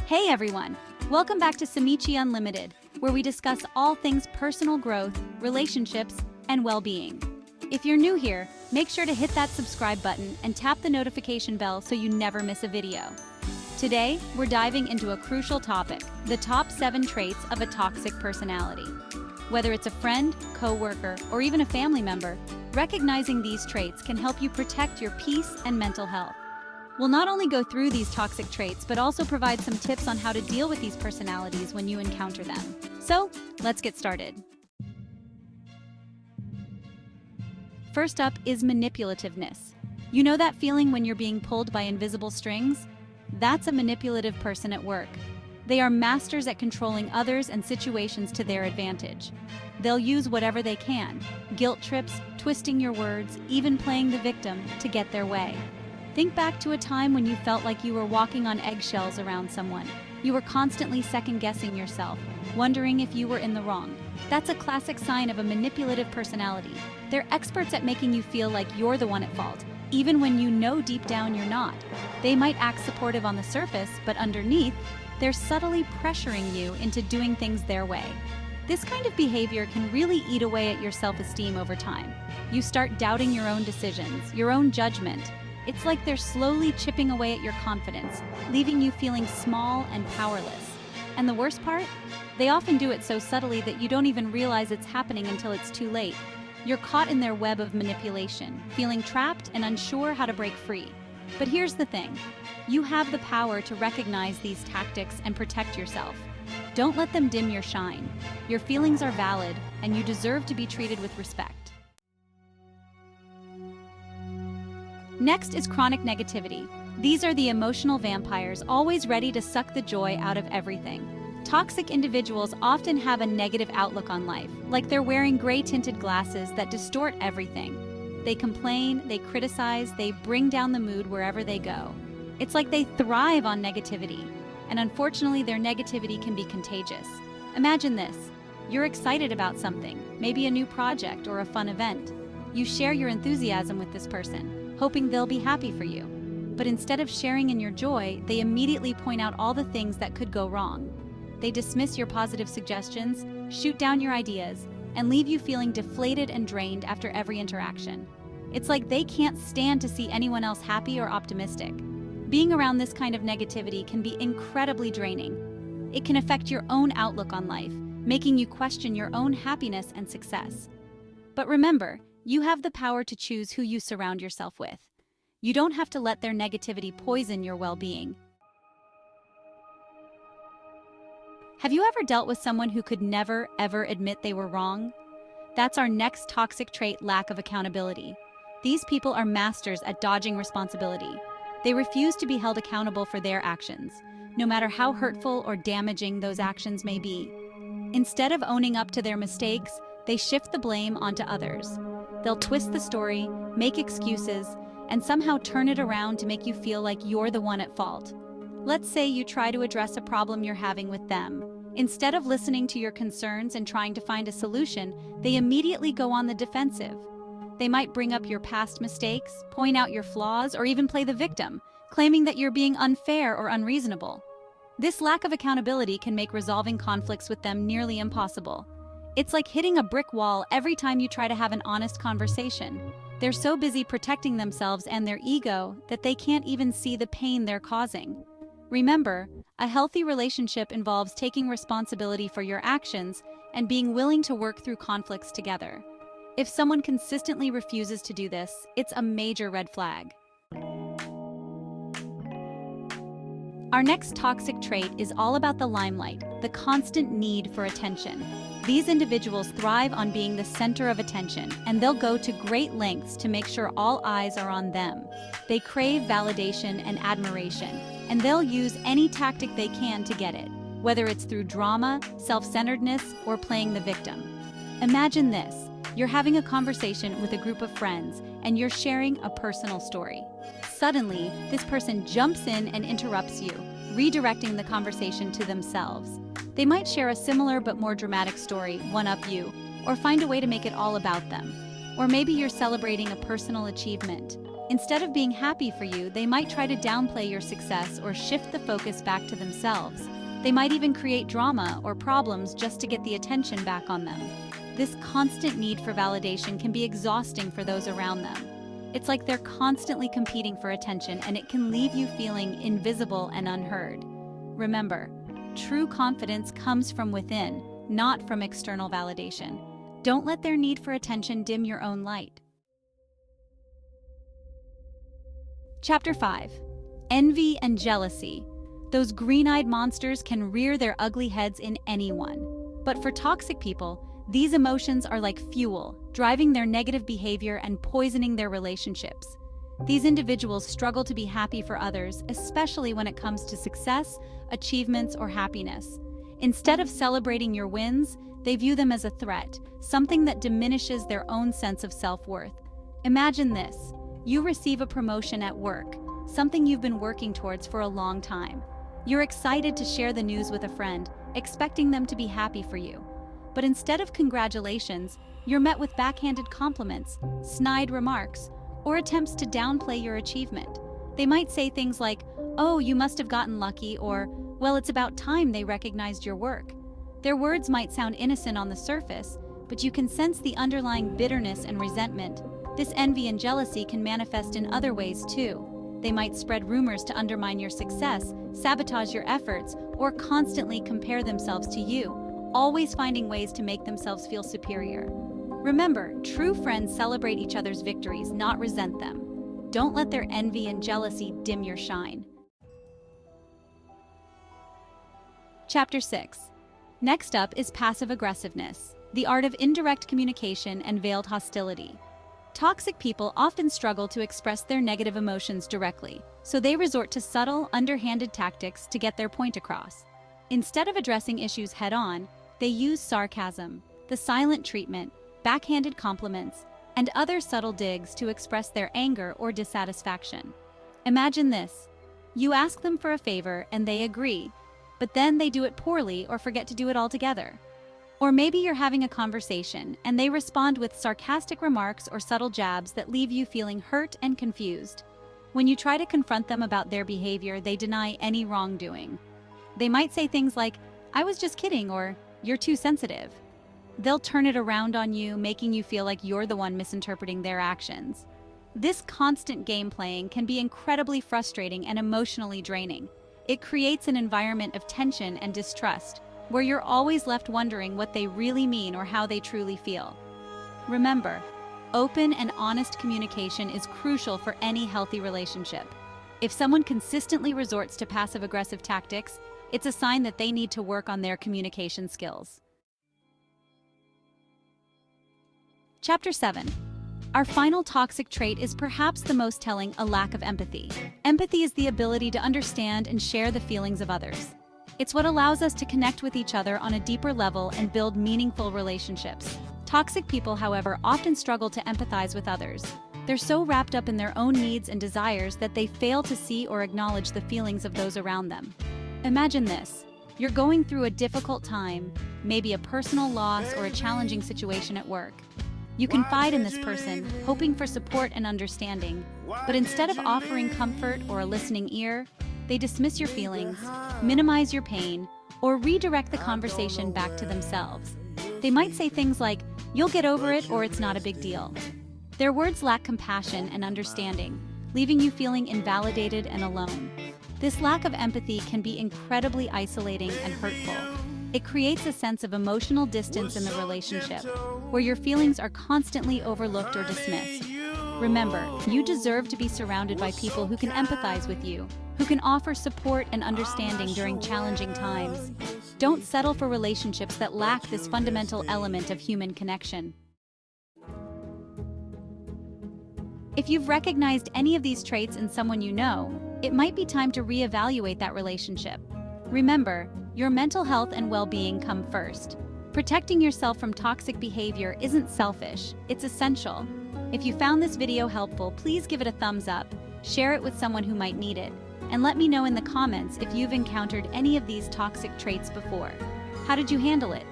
Hey everyone! Welcome back to Samichi Unlimited, where we discuss all things personal growth, relationships, and well-being. If you're new here, make sure to hit that subscribe button and tap the notification bell so you never miss a video. Today, we're diving into a crucial topic, the top 7 traits of a toxic personality. Whether it's a friend, coworker, or even a family member, recognizing these traits can help you protect your peace and mental health. We'll not only go through these toxic traits, but also provide some tips on how to deal with these personalities when you encounter them. So, let's get started. First up is manipulativeness. You know that feeling when you're being pulled by invisible strings? That's a manipulative person at work. They are masters at controlling others and situations to their advantage. They'll use whatever they can, guilt trips, twisting your words, even playing the victim to get their way. Think back to a time when you felt like you were walking on eggshells around someone. You were constantly second-guessing yourself, wondering if you were in the wrong. That's a classic sign of a manipulative personality. They're experts at making you feel like you're the one at fault, even when you know deep down you're not. They might act supportive on the surface, but underneath, they're subtly pressuring you into doing things their way. This kind of behavior can really eat away at your self-esteem over time. You start doubting your own decisions, your own judgment. It's like they're slowly chipping away at your confidence, leaving you feeling small and powerless. And the worst part? They often do it so subtly that you don't even realize it's happening until it's too late. You're caught in their web of manipulation, feeling trapped and unsure how to break free. But here's the thing. You have the power to recognize these tactics and protect yourself. Don't let them dim your shine. Your feelings are valid, and you deserve to be treated with respect. Next is chronic negativity. These are the emotional vampires, always ready to suck the joy out of everything. Toxic individuals often have a negative outlook on life, like they're wearing gray-tinted glasses that distort everything. They complain, they criticize, they bring down the mood wherever they go. It's like they thrive on negativity, and unfortunately their negativity can be contagious. Imagine this. You're excited about something, maybe a new project or a fun event. You share your enthusiasm with this person, hoping they'll be happy for you. But instead of sharing in your joy, they immediately point out all the things that could go wrong. They dismiss your positive suggestions, shoot down your ideas, and leave you feeling deflated and drained after every interaction. It's like they can't stand to see anyone else happy or optimistic. Being around this kind of negativity can be incredibly draining. It can affect your own outlook on life, making you question your own happiness and success. But remember, you have the power to choose who you surround yourself with. You don't have to let their negativity poison your well-being. Have you ever dealt with someone who could never, ever admit they were wrong? That's our next toxic trait: lack of accountability. These people are masters at dodging responsibility. They refuse to be held accountable for their actions, no matter how hurtful or damaging those actions may be. Instead of owning up to their mistakes, they shift the blame onto others. They'll twist the story, make excuses, and somehow turn it around to make you feel like you're the one at fault. Let's say you try to address a problem you're having with them. Instead of listening to your concerns and trying to find a solution, they immediately go on the defensive. They might bring up your past mistakes, point out your flaws, or even play the victim, claiming that you're being unfair or unreasonable. This lack of accountability can make resolving conflicts with them nearly impossible. It's like hitting a brick wall every time you try to have an honest conversation. They're so busy protecting themselves and their ego that they can't even see the pain they're causing. Remember, a healthy relationship involves taking responsibility for your actions and being willing to work through conflicts together. If someone consistently refuses to do this, it's a major red flag. Our next toxic trait is all about the limelight, the constant need for attention. These individuals thrive on being the center of attention, and they'll go to great lengths to make sure all eyes are on them. They crave validation and admiration, and they'll use any tactic they can to get it, whether it's through drama, self-centeredness, or playing the victim. Imagine this. You're having a conversation with a group of friends, and you're sharing a personal story. Suddenly, this person jumps in and interrupts you, redirecting the conversation to themselves. They might share a similar but more dramatic story, one-up you, or find a way to make it all about them. Or maybe you're celebrating a personal achievement, Instead of being happy for you, they might try to downplay your success or shift the focus back to themselves. They might even create drama or problems just to get the attention back on them. This constant need for validation can be exhausting for those around them. It's like they're constantly competing for attention, and it can leave you feeling invisible and unheard. Remember, true confidence comes from within, not from external validation. Don't let their need for attention dim your own light. Chapter 5. Envy and jealousy. Those green-eyed monsters can rear their ugly heads in anyone. But for toxic people, these emotions are like fuel, driving their negative behavior and poisoning their relationships. These individuals struggle to be happy for others, especially when it comes to success, achievements, or happiness. Instead of celebrating your wins, they view them as a threat, something that diminishes their own sense of self-worth. Imagine this. You receive a promotion at work, something you've been working towards for a long time. You're excited to share the news with a friend, expecting them to be happy for you. But instead of congratulations, you're met with backhanded compliments, snide remarks, or attempts to downplay your achievement. They might say things like, "Oh, you must have gotten lucky," or, "Well, it's about time they recognized your work." Their words might sound innocent on the surface, but you can sense the underlying bitterness and resentment. This envy and jealousy can manifest in other ways too. They might spread rumors to undermine your success, sabotage your efforts, or constantly compare themselves to you, always finding ways to make themselves feel superior. Remember, true friends celebrate each other's victories, not resent them. Don't let their envy and jealousy dim your shine. Chapter 6. Next up is passive aggressiveness, the art of indirect communication and veiled hostility. Toxic people often struggle to express their negative emotions directly, so they resort to subtle, underhanded tactics to get their point across. Instead of addressing issues head-on, they use sarcasm, the silent treatment, backhanded compliments, and other subtle digs to express their anger or dissatisfaction. Imagine this. You ask them for a favor and they agree, but then they do it poorly or forget to do it altogether. Or maybe you're having a conversation and they respond with sarcastic remarks or subtle jabs that leave you feeling hurt and confused. When you try to confront them about their behavior, they deny any wrongdoing. They might say things like, "I was just kidding," or "You're too sensitive." They'll turn it around on you, making you feel like you're the one misinterpreting their actions. This constant game playing can be incredibly frustrating and emotionally draining. It creates an environment of tension and distrust, where you're always left wondering what they really mean or how they truly feel. Remember, open and honest communication is crucial for any healthy relationship. If someone consistently resorts to passive-aggressive tactics, it's a sign that they need to work on their communication skills. Chapter 7. Our final toxic trait is perhaps the most telling: a lack of empathy. Empathy is the ability to understand and share the feelings of others. It's what allows us to connect with each other on a deeper level and build meaningful relationships. Toxic people, however, often struggle to empathize with others. They're so wrapped up in their own needs and desires that they fail to see or acknowledge the feelings of those around them. Imagine this. You're going through a difficult time, maybe a personal loss or a challenging situation at work. You confide in this person, hoping for support and understanding, but instead of offering comfort or a listening ear, they dismiss your feelings, minimize your pain, or redirect the conversation back to themselves. They might say things like, "You'll get over it," or "It's not a big deal." Their words lack compassion and understanding, leaving you feeling invalidated and alone. This lack of empathy can be incredibly isolating and hurtful. It creates a sense of emotional distance in the relationship, where your feelings are constantly overlooked or dismissed. Remember, you deserve to be surrounded by people who can empathize with you, who can offer support and understanding during challenging times. Don't settle for relationships that lack this fundamental element of human connection. If you've recognized any of these traits in someone you know, it might be time to reevaluate that relationship. Remember, your mental health and well-being come first. Protecting yourself from toxic behavior isn't selfish, it's essential. If you found this video helpful, please give it a thumbs up, share it with someone who might need it, and let me know in the comments if you've encountered any of these toxic traits before. How did you handle it?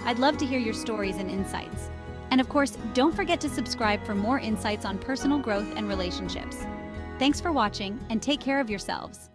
I'd love to hear your stories and insights. And of course, don't forget to subscribe for more insights on personal growth and relationships. Thanks for watching, and take care of yourselves.